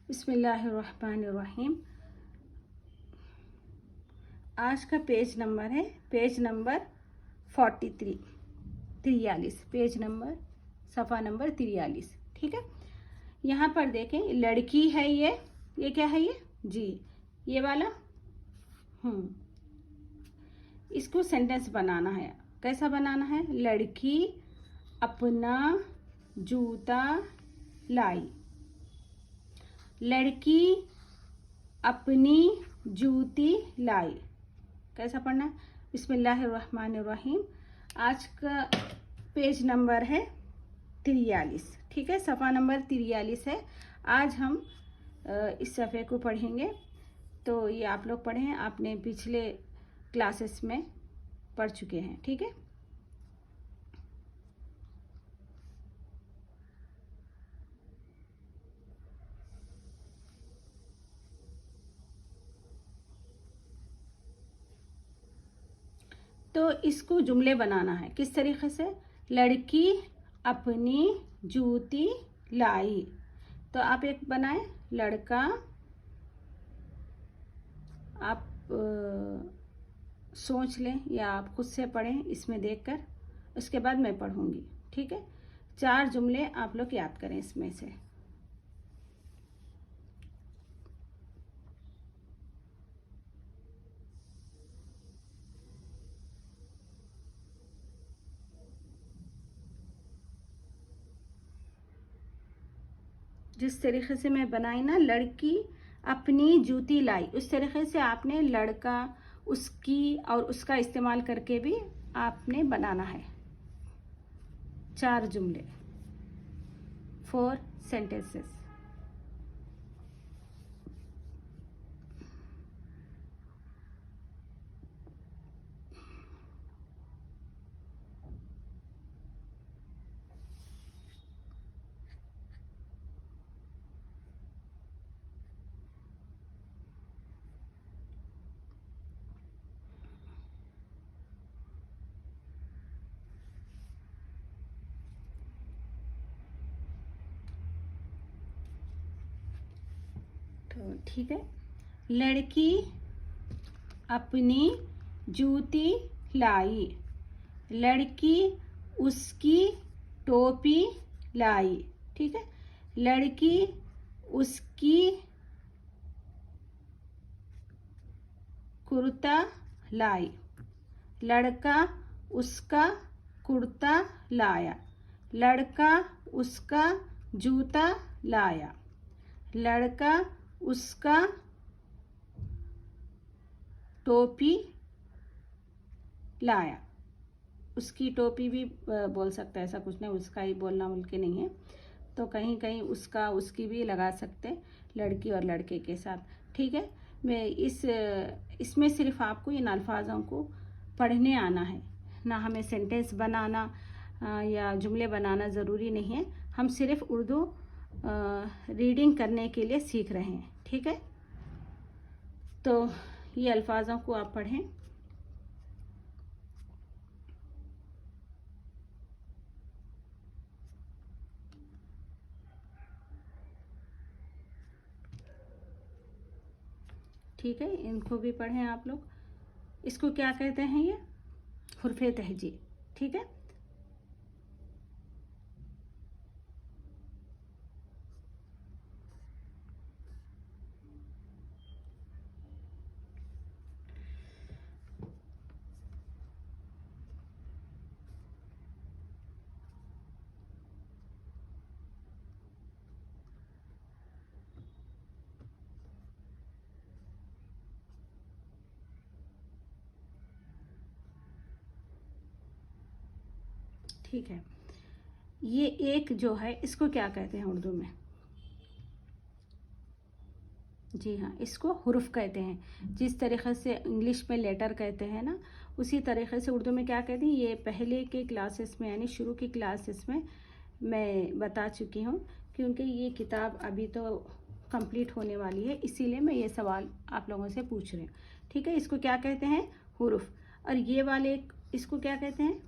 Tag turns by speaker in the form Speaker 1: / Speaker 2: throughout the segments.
Speaker 1: बिस्मिल्लाहिर्रहमानिर्रहीम। आज का पेज नंबर है पेज नंबर 43 पेज नंबर सफ़ा नंबर 43। ठीक है, यहाँ पर देखें लड़की है, ये क्या है, ये जी ये वाला इसको सेंटेंस बनाना है। कैसा बनाना है? लड़की अपना जूता लाई। लड़की अपनी जूती लाई। कैसा पढ़ना है? बिस्मिल्लाहिर्रहमानिर्रहीम। आज का पेज नंबर है 43। ठीक है, सफ़ा नंबर 43 है। आज हम इस सफ़े को पढ़ेंगे। तो ये आप लोग पढ़ें, आपने पिछले क्लासेस में पढ़ चुके हैं। ठीक है, तो इसको जुमले बनाना है। किस तरीके से? लड़की अपनी जूती लाई। तो आप एक बनाएं, लड़का, आप सोच लें या आप खुद से पढ़ें इसमें देखकर, उसके बाद मैं पढ़ूंगी। ठीक है, 4 जुमले आप लोग याद करें इसमें से। जिस तरीके से मैं बनाई ना, लड़की अपनी जूती लाई, उस तरीके से आपने लड़का, उसकी और उसका इस्तेमाल करके भी आपने बनाना है। 4 जुमले, 4 सेंटेंसेस। तो ठीक है, लड़की अपनी जूती लाई। लड़की उसकी टोपी लाई। ठीक है, लड़की उसकी कुर्ता लाई। लड़का उसका कुर्ता लाया। लड़का उसका जूता लाया। लड़का उसका टोपी लाया। उसकी टोपी भी बोल सकता है, ऐसा कुछ नहीं, उसका ही बोलना मुमकिन नहीं है। तो कहीं कहीं उसका उसकी भी लगा सकते, लड़की और लड़के के साथ। ठीक है, मैं इसमें सिर्फ आपको इन अल्फाजों को पढ़ने आना है, ना हमें सेंटेंस बनाना या जुमले बनाना ज़रूरी नहीं है। हम सिर्फ उर्दू रीडिंग करने के लिए सीख रहे हैं। ठीक है, तो ये अल्फाजों को आप पढ़ें। ठीक है, इनको भी पढ़ें आप लोग। इसको क्या कहते हैं? ये हुर्फ़े तहजी। ठीक है, ठीक है। ये एक जो है, इसको क्या कहते हैं उर्दू में? जी हाँ, इसको हुर्फ कहते हैं। जिस तरीक़े से इंग्लिश में लेटर कहते हैं ना, उसी तरीक़े से उर्दू में क्या कहते हैं। ये पहले के क्लासेस में, यानी शुरू की क्लासेस में मैं बता चुकी हूँ, क्योंकि ये किताब अभी तो कंप्लीट होने वाली है, इसीलिए मैं ये सवाल आप लोगों से पूछ रही हूँ। ठीक है, इसको क्या कहते हैं? हुर्फ। और ये वाले इसको क्या कहते हैं?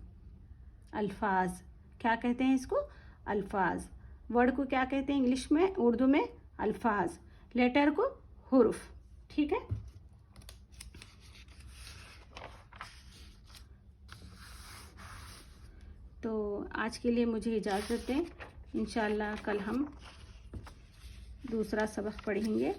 Speaker 1: अल्फाज। क्या कहते हैं इसको? अल्फाज। वर्ड को क्या कहते हैं इंग्लिश में, उर्दू में? अल्फाज। लेटर को हुरूफ। ठीक है, तो आज के लिए मुझे इजाज़त दें। इंशाल्लाह कल हम दूसरा सबक पढ़ेंगे।